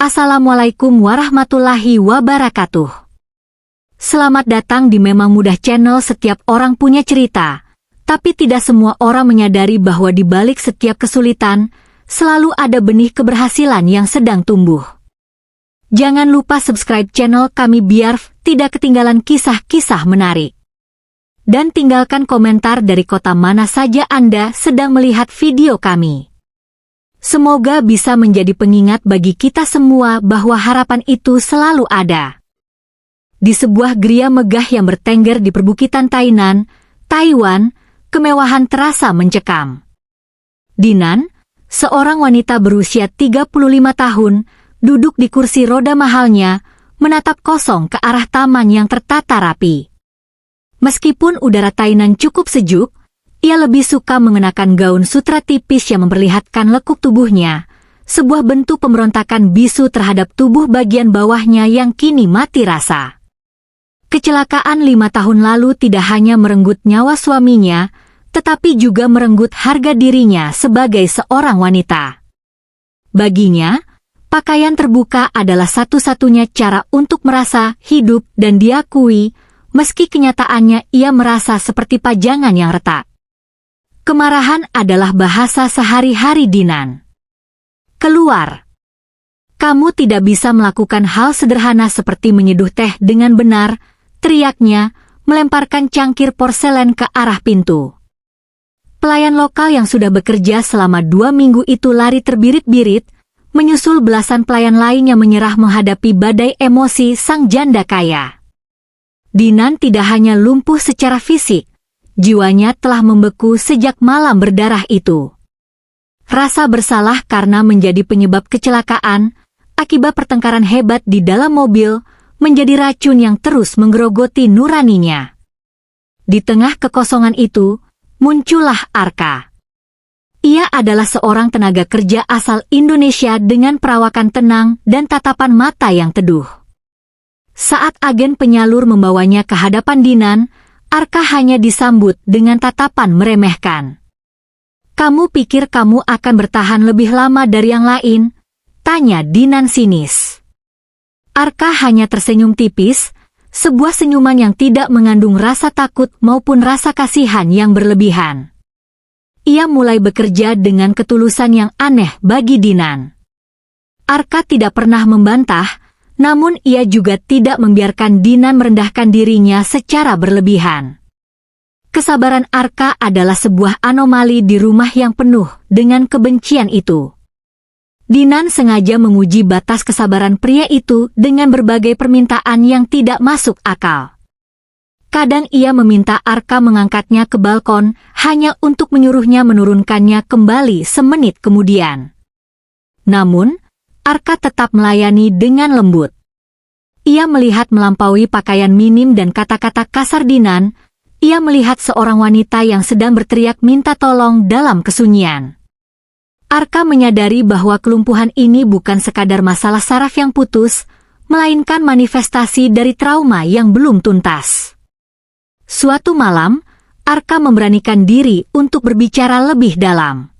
Assalamualaikum warahmatullahi wabarakatuh. Selamat datang di Memang Mudah Channel. Setiap orang punya cerita, tapi tidak semua orang menyadari bahwa di balik setiap kesulitan, selalu ada benih keberhasilan yang sedang tumbuh. Jangan lupa subscribe channel kami biar tidak ketinggalan kisah-kisah menarik. Dan tinggalkan komentar dari kota mana saja Anda sedang melihat video kami. Semoga bisa menjadi pengingat bagi kita semua bahwa harapan itu selalu ada. Di sebuah geria megah yang bertengger di perbukitan Tainan, Taiwan, kemewahan terasa mencekam. Dinan, seorang wanita berusia 35 tahun, duduk di kursi roda mahalnya, menatap kosong ke arah taman yang tertata rapi. Meskipun udara Tainan cukup sejuk, ia lebih suka mengenakan gaun sutra tipis yang memperlihatkan lekuk tubuhnya, sebuah bentuk pemberontakan bisu terhadap tubuh bagian bawahnya yang kini mati rasa. Kecelakaan 5 tahun lalu tidak hanya merenggut nyawa suaminya, tetapi juga merenggut harga dirinya sebagai seorang wanita. Baginya, pakaian terbuka adalah satu-satunya cara untuk merasa hidup dan diakui, meski kenyataannya ia merasa seperti pajangan yang retak. Kemarahan adalah bahasa sehari-hari Dinan. Keluar. Kamu tidak bisa melakukan hal sederhana seperti menyeduh teh dengan benar, teriaknya, melemparkan cangkir porselen ke arah pintu. Pelayan lokal yang sudah bekerja selama 2 minggu itu lari terbirit-birit, menyusul belasan pelayan lain yang menyerah menghadapi badai emosi sang janda kaya. Dinan tidak hanya lumpuh secara fisik, jiwanya telah membeku sejak malam berdarah itu. Rasa bersalah karena menjadi penyebab kecelakaan, akibat pertengkaran hebat di dalam mobil, menjadi racun yang terus menggerogoti nuraninya. Di tengah kekosongan itu, muncullah Arka. Ia adalah seorang tenaga kerja asal Indonesia dengan perawakan tenang dan tatapan mata yang teduh. Saat agen penyalur membawanya ke hadapan Dinan, Arka hanya disambut dengan tatapan meremehkan. "Kamu pikir kamu akan bertahan lebih lama dari yang lain?" tanya Dinan sinis. Arka hanya tersenyum tipis, sebuah senyuman yang tidak mengandung rasa takut maupun rasa kasihan yang berlebihan. Ia mulai bekerja dengan ketulusan yang aneh bagi Dinan. Arka tidak pernah membantah, namun ia juga tidak membiarkan Dinan merendahkan dirinya secara berlebihan. Kesabaran Arka adalah sebuah anomali di rumah yang penuh dengan kebencian itu. Dinan sengaja menguji batas kesabaran pria itu dengan berbagai permintaan yang tidak masuk akal. Kadang ia meminta Arka mengangkatnya ke balkon hanya untuk menyuruhnya menurunkannya kembali semenit kemudian. Namun, Arka tetap melayani dengan lembut. Ia melihat melampaui pakaian minim dan kata-kata kasar Dinan. Ia melihat seorang wanita yang sedang berteriak minta tolong dalam kesunyian. Arka menyadari bahwa kelumpuhan ini bukan sekadar masalah saraf yang putus, melainkan manifestasi dari trauma yang belum tuntas. Suatu malam, Arka memberanikan diri untuk berbicara lebih dalam.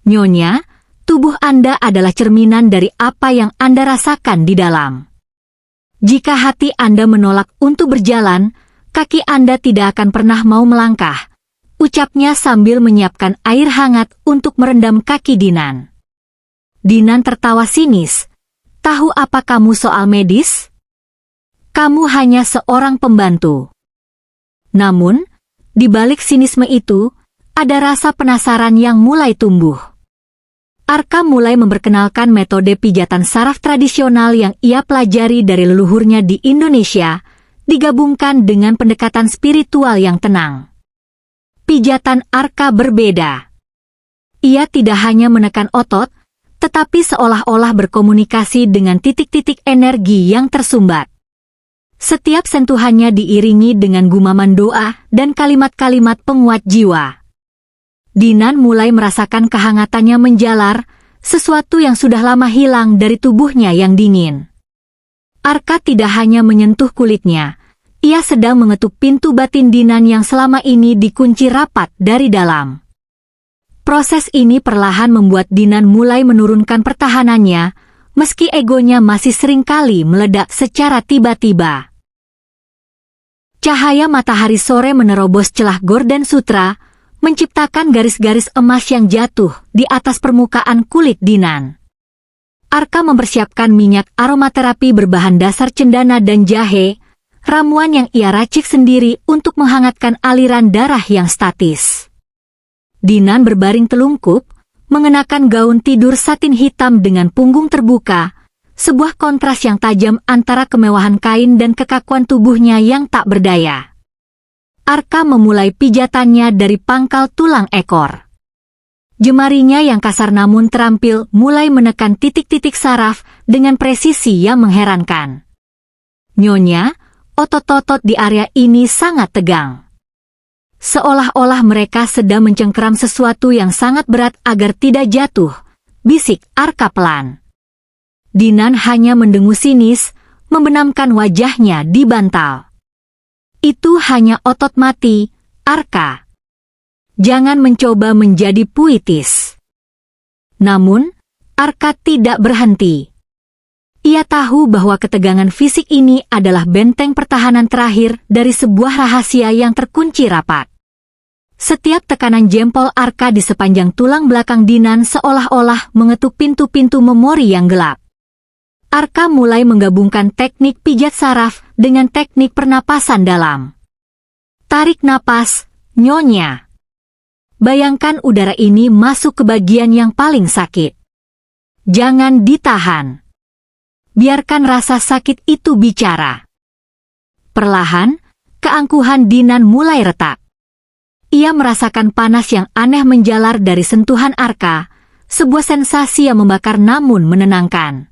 "Nyonya, tubuh Anda adalah cerminan dari apa yang Anda rasakan di dalam. Jika hati Anda menolak untuk berjalan, kaki Anda tidak akan pernah mau melangkah," ucapnya sambil menyiapkan air hangat untuk merendam kaki Dinan. Dinan tertawa sinis. "Tahu apa kamu soal medis? Kamu hanya seorang pembantu." Namun, di balik sinisme itu, ada rasa penasaran yang mulai tumbuh. Arka mulai memperkenalkan metode pijatan saraf tradisional yang ia pelajari dari leluhurnya di Indonesia, digabungkan dengan pendekatan spiritual yang tenang. Pijatan Arka berbeda. Ia tidak hanya menekan otot, tetapi seolah-olah berkomunikasi dengan titik-titik energi yang tersumbat. Setiap sentuhannya diiringi dengan gumaman doa dan kalimat-kalimat penguat jiwa. Dinan mulai merasakan kehangatannya menjalar, sesuatu yang sudah lama hilang dari tubuhnya yang dingin. Arka tidak hanya menyentuh kulitnya, ia sedang mengetuk pintu batin Dinan yang selama ini dikunci rapat dari dalam. Proses ini perlahan membuat Dinan mulai menurunkan pertahanannya, meski egonya masih seringkali meledak secara tiba-tiba. Cahaya matahari sore menerobos celah gorden sutra, menciptakan garis-garis emas yang jatuh di atas permukaan kulit Dinan. Arka mempersiapkan minyak aromaterapi berbahan dasar cendana dan jahe, ramuan yang ia racik sendiri untuk menghangatkan aliran darah yang statis. Dinan berbaring telungkup, mengenakan gaun tidur satin hitam dengan punggung terbuka, sebuah kontras yang tajam antara kemewahan kain dan kekakuan tubuhnya yang tak berdaya. Arka memulai pijatannya dari pangkal tulang ekor. Jemarinya yang kasar namun terampil mulai menekan titik-titik saraf dengan presisi yang mengherankan. Nyonya, otot-otot di area ini sangat tegang. Seolah-olah mereka sedang mencengkeram sesuatu yang sangat berat agar tidak jatuh, bisik Arka pelan. Dinan hanya mendengus sinis, membenamkan wajahnya di bantal. Itu hanya otot mati, Arka. Jangan mencoba menjadi puitis. Namun, Arka tidak berhenti. Ia tahu bahwa ketegangan fisik ini adalah benteng pertahanan terakhir dari sebuah rahasia yang terkunci rapat. Setiap tekanan jempol Arka di sepanjang tulang belakang Dinan seolah-olah mengetuk pintu-pintu memori yang gelap. Arka mulai menggabungkan teknik pijat saraf dengan teknik pernapasan dalam. Tarik napas, Nyonya. Bayangkan udara ini masuk ke bagian yang paling sakit. Jangan ditahan. Biarkan rasa sakit itu bicara. Perlahan, keangkuhan Dinan mulai retak. Ia merasakan panas yang aneh menjalar dari sentuhan Arka, sebuah sensasi yang membakar namun menenangkan.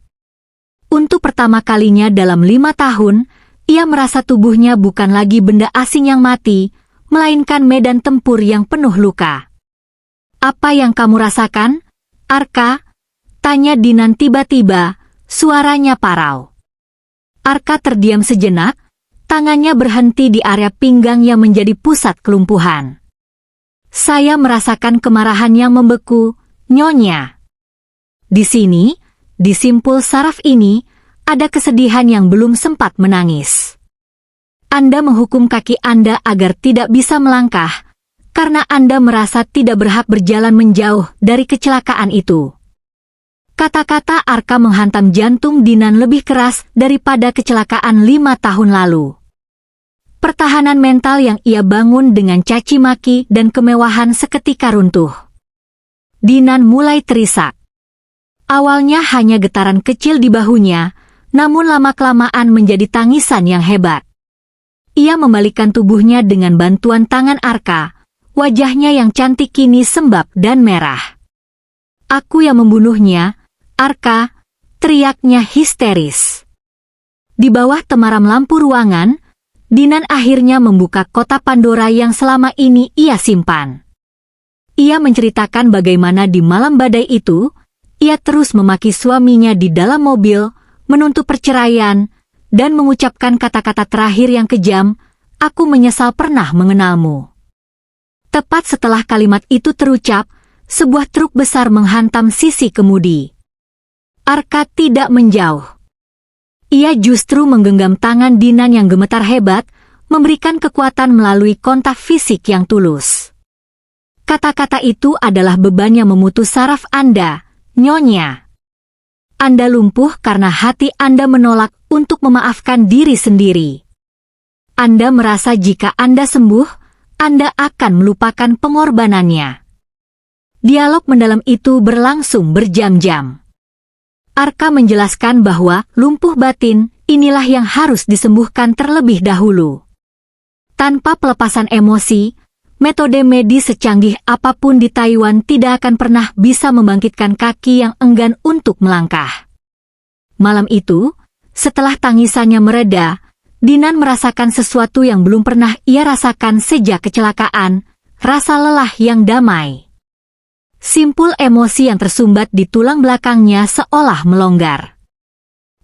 Untuk pertama kalinya dalam 5 tahun, ia merasa tubuhnya bukan lagi benda asing yang mati, melainkan medan tempur yang penuh luka. Apa yang kamu rasakan, Arka? Tanya Dinan tiba-tiba, suaranya parau. Arka terdiam sejenak, tangannya berhenti di area pinggang yang menjadi pusat kelumpuhan. Saya merasakan kemarahan yang membeku, Nyonya. Di sini, di simpul saraf ini, ada kesedihan yang belum sempat menangis. Anda menghukum kaki Anda agar tidak bisa melangkah, karena Anda merasa tidak berhak berjalan menjauh dari kecelakaan itu. Kata-kata Arka menghantam jantung Dinan lebih keras daripada kecelakaan 5 tahun lalu. Pertahanan mental yang ia bangun dengan caci maki dan kemewahan seketika runtuh. Dinan mulai terisak. Awalnya hanya getaran kecil di bahunya, namun lama-kelamaan menjadi tangisan yang hebat. Ia membalikkan tubuhnya dengan bantuan tangan Arka, wajahnya yang cantik kini sembab dan merah. Aku yang membunuhnya, Arka, teriaknya histeris. Di bawah temaram lampu ruangan, Dinan akhirnya membuka kotak Pandora yang selama ini ia simpan. Ia menceritakan bagaimana di malam badai itu, ia terus memaki suaminya di dalam mobil, menuntut perceraian, dan mengucapkan kata-kata terakhir yang kejam, "Aku menyesal pernah mengenalmu." Tepat setelah kalimat itu terucap, sebuah truk besar menghantam sisi kemudi. Arka tidak menjauh. Ia justru menggenggam tangan Dinan yang gemetar hebat, memberikan kekuatan melalui kontak fisik yang tulus. Kata-kata itu adalah beban yang memutus saraf Anda, Nyonya. Anda lumpuh karena hati Anda menolak untuk memaafkan diri sendiri. Anda merasa jika Anda sembuh, Anda akan melupakan pengorbanannya. Dialog mendalam itu berlangsung berjam-jam. Arka menjelaskan bahwa lumpuh batin inilah yang harus disembuhkan terlebih dahulu. Tanpa pelepasan emosi, metode medis secanggih apapun di Taiwan tidak akan pernah bisa membangkitkan kaki yang enggan untuk melangkah. Malam itu, setelah tangisannya mereda, Dinan merasakan sesuatu yang belum pernah ia rasakan sejak kecelakaan, rasa lelah yang damai. Simpul emosi yang tersumbat di tulang belakangnya seolah melonggar.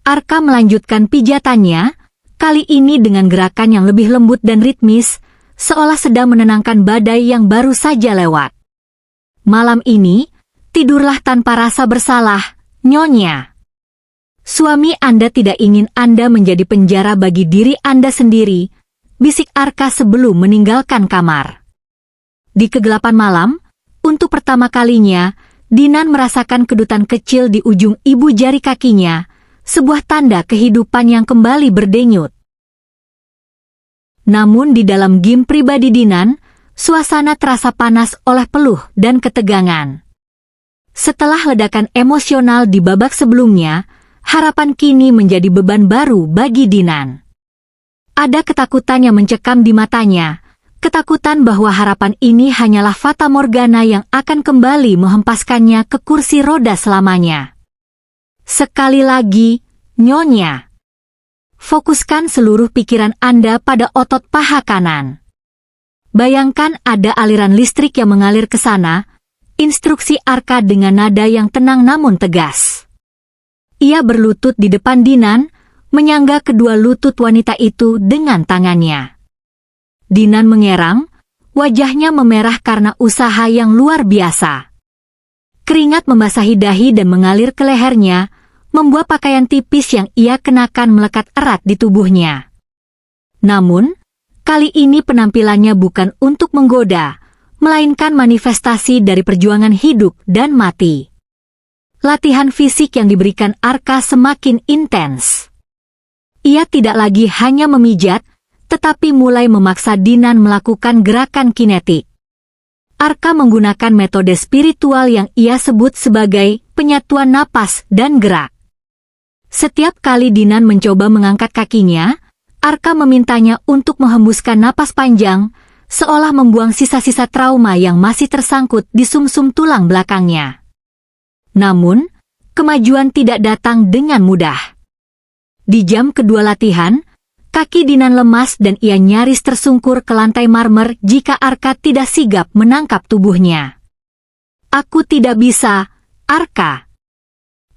Arka melanjutkan pijatannya, kali ini dengan gerakan yang lebih lembut dan ritmis, seolah sedang menenangkan badai yang baru saja lewat. Malam ini, tidurlah tanpa rasa bersalah, Nyonya. Suami Anda tidak ingin Anda menjadi penjara bagi diri Anda sendiri, bisik Arka sebelum meninggalkan kamar. Di kegelapan malam, untuk pertama kalinya, Dinan merasakan kedutan kecil di ujung ibu jari kakinya, sebuah tanda kehidupan yang kembali berdenyut. Namun di dalam game pribadi Dinan, suasana terasa panas oleh peluh dan ketegangan. Setelah ledakan emosional di babak sebelumnya, harapan kini menjadi beban baru bagi Dinan. Ada ketakutan yang mencekam di matanya, ketakutan bahwa harapan ini hanyalah fata morgana yang akan kembali menghempaskannya ke kursi roda selamanya. Sekali lagi, Nyonya. Fokuskan seluruh pikiran Anda pada otot paha kanan. Bayangkan ada aliran listrik yang mengalir ke sana, instruksi Arka dengan nada yang tenang namun tegas. Ia berlutut di depan Dinan, menyangga kedua lutut wanita itu dengan tangannya. Dinan mengerang, wajahnya memerah karena usaha yang luar biasa. Keringat membasahi dahi dan mengalir ke lehernya, membuat pakaian tipis yang ia kenakan melekat erat di tubuhnya. Namun, kali ini penampilannya bukan untuk menggoda, melainkan manifestasi dari perjuangan hidup dan mati. Latihan fisik yang diberikan Arka semakin intens. Ia tidak lagi hanya memijat, tetapi mulai memaksa Dinan melakukan gerakan kinetik. Arka menggunakan metode spiritual yang ia sebut sebagai penyatuan napas dan gerak. Setiap kali Dinan mencoba mengangkat kakinya, Arka memintanya untuk menghembuskan napas panjang, seolah membuang sisa-sisa trauma yang masih tersangkut di sumsum tulang belakangnya. Namun, kemajuan tidak datang dengan mudah. Di jam kedua latihan, kaki Dinan lemas dan ia nyaris tersungkur ke lantai marmer jika Arka tidak sigap menangkap tubuhnya. "Aku tidak bisa, Arka."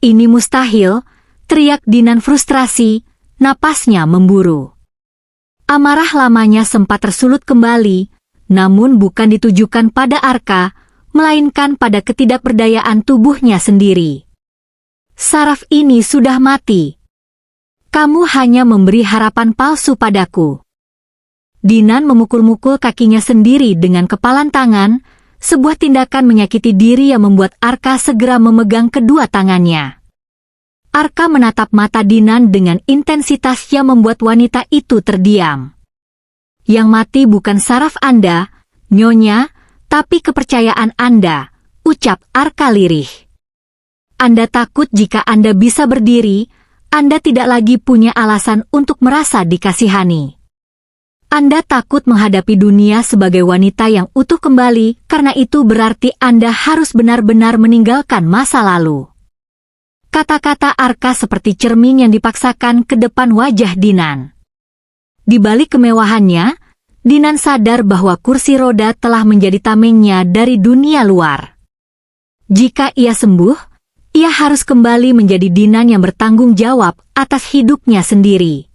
"Ini mustahil," teriak Dinan frustrasi, napasnya memburu. Amarah lamanya sempat tersulut kembali, namun bukan ditujukan pada Arka, melainkan pada ketidakberdayaan tubuhnya sendiri. "Saraf ini sudah mati. Kamu hanya memberi harapan palsu padaku." Dinan memukul-mukul kakinya sendiri dengan kepalan tangan, sebuah tindakan menyakiti diri yang membuat Arka segera memegang kedua tangannya. Arka menatap mata Dinan dengan intensitas yang membuat wanita itu terdiam. "Yang mati bukan saraf Anda, Nyonya, tapi kepercayaan Anda," ucap Arka lirih. "Anda takut jika Anda bisa berdiri, Anda tidak lagi punya alasan untuk merasa dikasihani. Anda takut menghadapi dunia sebagai wanita yang utuh kembali, karena itu berarti Anda harus benar-benar meninggalkan masa lalu." Kata-kata Arka seperti cermin yang dipaksakan ke depan wajah Dinan. Di balik kemewahannya, Dinan sadar bahwa kursi roda telah menjadi tamengnya dari dunia luar. Jika ia sembuh, ia harus kembali menjadi Dinan yang bertanggung jawab atas hidupnya sendiri.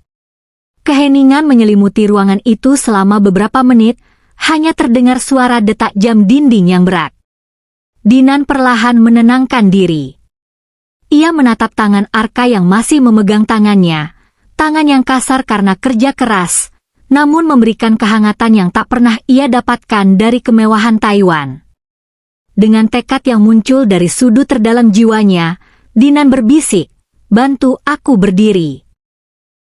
Keheningan menyelimuti ruangan itu selama beberapa menit, hanya terdengar suara detak jam dinding yang berat. Dinan perlahan menenangkan diri. Ia menatap tangan Arka yang masih memegang tangannya, tangan yang kasar karena kerja keras, namun memberikan kehangatan yang tak pernah ia dapatkan dari kemewahan Taiwan. Dengan tekad yang muncul dari sudut terdalam jiwanya, Dinan berbisik, "Bantu aku berdiri."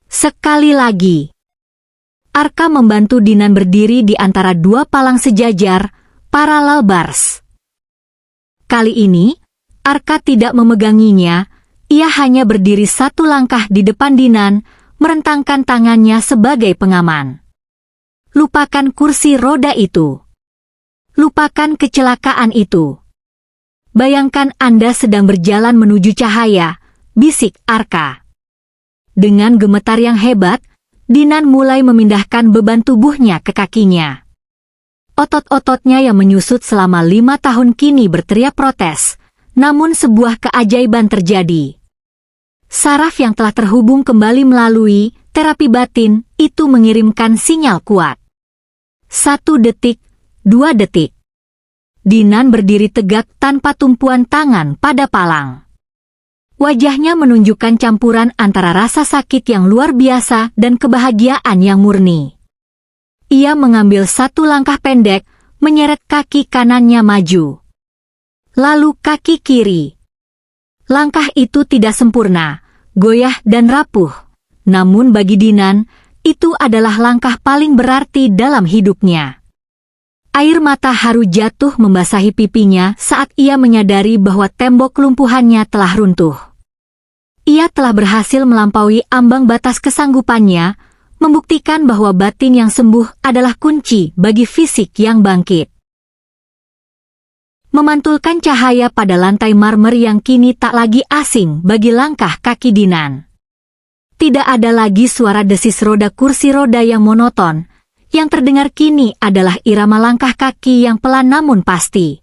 Sekali lagi, Arka membantu Dinan berdiri di antara dua palang sejajar, paralel bars. Kali ini, Arka tidak memeganginya, ia hanya berdiri satu langkah di depan Dinan, merentangkan tangannya sebagai pengaman. Lupakan kursi roda itu. Lupakan kecelakaan itu. Bayangkan Anda sedang berjalan menuju cahaya, bisik Arka. Dengan gemetar yang hebat, Dinan mulai memindahkan beban tubuhnya ke kakinya. Otot-ototnya yang menyusut selama 5 tahun kini berteriak protes, namun sebuah keajaiban terjadi. Saraf yang telah terhubung kembali melalui terapi batin itu mengirimkan sinyal kuat. 1 detik, 2 detik. Dinan berdiri tegak tanpa tumpuan tangan pada palang. Wajahnya menunjukkan campuran antara rasa sakit yang luar biasa dan kebahagiaan yang murni. Ia mengambil satu langkah pendek, menyeret kaki kanannya maju. Lalu kaki kiri. Langkah itu tidak sempurna, goyah dan rapuh. Namun bagi Dinan, itu adalah langkah paling berarti dalam hidupnya. Air mata haru jatuh membasahi pipinya saat ia menyadari bahwa tembok kelumpuhannya telah runtuh. Ia telah berhasil melampaui ambang batas kesanggupannya, membuktikan bahwa batin yang sembuh adalah kunci bagi fisik yang bangkit. Memantulkan cahaya pada lantai marmer yang kini tak lagi asing bagi langkah kaki Dinan. Tidak ada lagi suara desis roda kursi roda yang monoton. Yang terdengar kini adalah irama langkah kaki yang pelan namun pasti.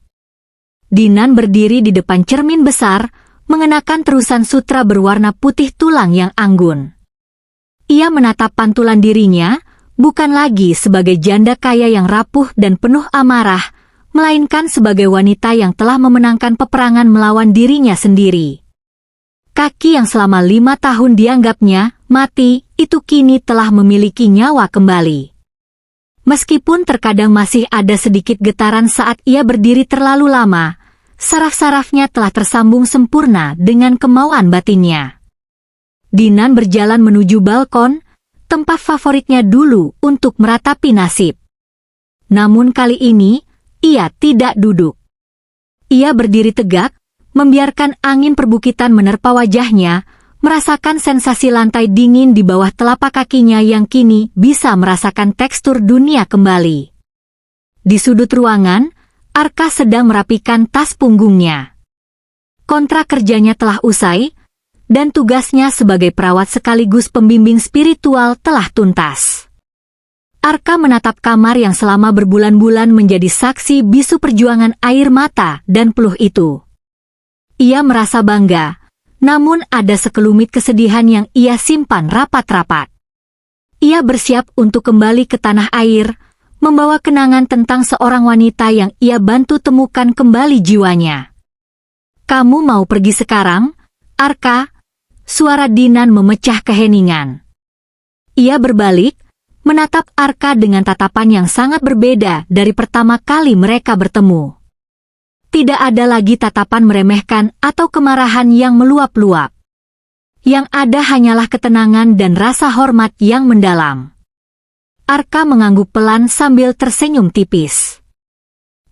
Dinan berdiri di depan cermin besar, mengenakan terusan sutra berwarna putih tulang yang anggun. Ia menatap pantulan dirinya, bukan lagi sebagai janda kaya yang rapuh dan penuh amarah, melainkan sebagai wanita yang telah memenangkan peperangan melawan dirinya sendiri. Kaki yang selama 5 tahun dianggapnya mati, itu kini telah memiliki nyawa kembali. Meskipun terkadang masih ada sedikit getaran saat ia berdiri terlalu lama, saraf-sarafnya telah tersambung sempurna dengan kemauan batinnya. Dinan berjalan menuju balkon, tempat favoritnya dulu untuk meratapi nasib. Namun kali ini, ia tidak duduk. Ia berdiri tegak, membiarkan angin perbukitan menerpa wajahnya, merasakan sensasi lantai dingin di bawah telapak kakinya yang kini bisa merasakan tekstur dunia kembali. Di sudut ruangan, Arka sedang merapikan tas punggungnya. Kontrak kerjanya telah usai, dan tugasnya sebagai perawat sekaligus pembimbing spiritual telah tuntas. Arka menatap kamar yang selama berbulan-bulan menjadi saksi bisu perjuangan air mata dan peluh itu. Ia merasa bangga. Namun ada sekelumit kesedihan yang ia simpan rapat-rapat. Ia bersiap untuk kembali ke tanah air, membawa kenangan tentang seorang wanita yang ia bantu temukan kembali jiwanya. "Kamu mau pergi sekarang, Arka?" Suara Dinan memecah keheningan. Ia berbalik, menatap Arka dengan tatapan yang sangat berbeda dari pertama kali mereka bertemu. Tidak ada lagi tatapan meremehkan atau kemarahan yang meluap-luap. Yang ada hanyalah ketenangan dan rasa hormat yang mendalam. Arka mengangguk pelan sambil tersenyum tipis.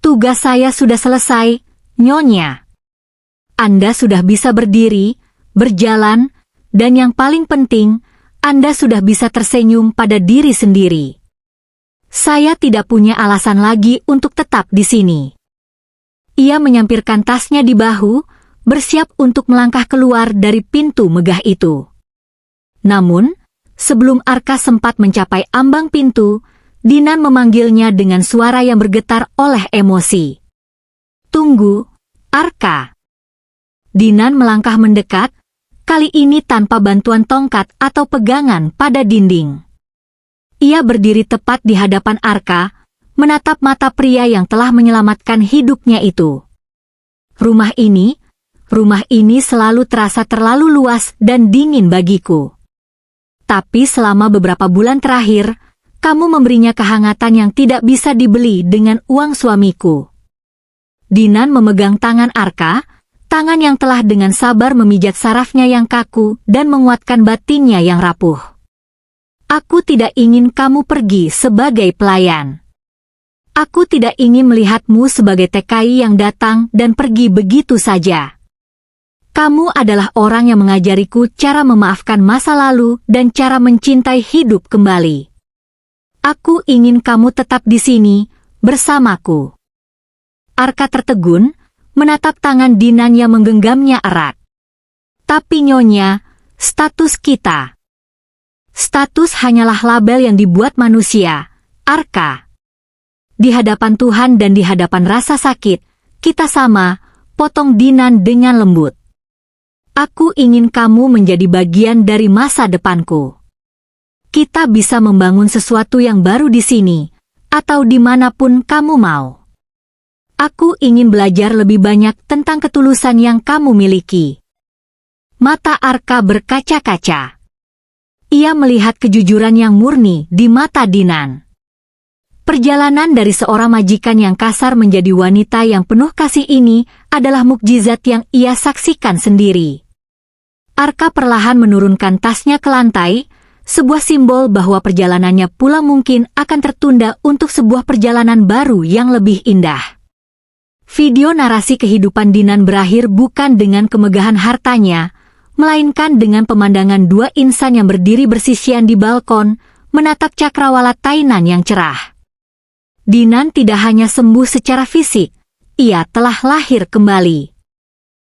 "Tugas saya sudah selesai, Nyonya. Anda sudah bisa berdiri, berjalan, dan yang paling penting, Anda sudah bisa tersenyum pada diri sendiri. Saya tidak punya alasan lagi untuk tetap di sini." Ia menyampirkan tasnya di bahu, bersiap untuk melangkah keluar dari pintu megah itu. Namun, sebelum Arka sempat mencapai ambang pintu, Dinan memanggilnya dengan suara yang bergetar oleh emosi. "Tunggu, Arka." Dinan melangkah mendekat, kali ini tanpa bantuan tongkat atau pegangan pada dinding. Ia berdiri tepat di hadapan Arka, menatap mata pria yang telah menyelamatkan hidupnya itu. Rumah ini selalu terasa terlalu luas dan dingin bagiku. Tapi selama beberapa bulan terakhir, kamu memberinya kehangatan yang tidak bisa dibeli dengan uang suamiku. Dinan memegang tangan Arka, tangan yang telah dengan sabar memijat sarafnya yang kaku dan menguatkan batinnya yang rapuh. "Aku tidak ingin kamu pergi sebagai pelayan. Aku tidak ingin melihatmu sebagai TKI yang datang dan pergi begitu saja. Kamu adalah orang yang mengajariku cara memaafkan masa lalu dan cara mencintai hidup kembali. Aku ingin kamu tetap di sini, bersamaku." Arka tertegun, menatap tangan Dinan yang menggenggamnya erat. "Tapi Nyonya, status kita." "Status hanyalah label yang dibuat manusia, Arka. Di hadapan Tuhan dan di hadapan rasa sakit, kita sama," potong Dinan dengan lembut. "Aku ingin kamu menjadi bagian dari masa depanku. Kita bisa membangun sesuatu yang baru di sini, atau dimanapun kamu mau. Aku ingin belajar lebih banyak tentang ketulusan yang kamu miliki. Mata Arka berkaca-kaca. Ia melihat kejujuran yang murni di mata Dinan. Perjalanan dari seorang majikan yang kasar menjadi wanita yang penuh kasih ini adalah mukjizat yang ia saksikan sendiri. Arka perlahan menurunkan tasnya ke lantai, sebuah simbol bahwa perjalanannya pula mungkin akan tertunda untuk sebuah perjalanan baru yang lebih indah. Video narasi kehidupan Dinan berakhir bukan dengan kemegahan hartanya, melainkan dengan pemandangan dua insan yang berdiri bersisian di balkon, menatap cakrawala Tainan yang cerah. Dinan tidak hanya sembuh secara fisik, ia telah lahir kembali.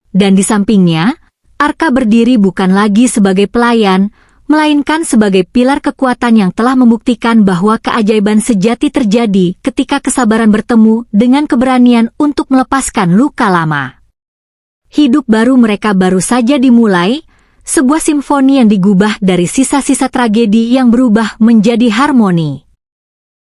Dan di sampingnya, Arka berdiri bukan lagi sebagai pelayan, melainkan sebagai pilar kekuatan yang telah membuktikan bahwa keajaiban sejati terjadi ketika kesabaran bertemu dengan keberanian untuk melepaskan luka lama. Hidup baru mereka baru saja dimulai, sebuah simfoni yang digubah dari sisa-sisa tragedi yang berubah menjadi harmoni.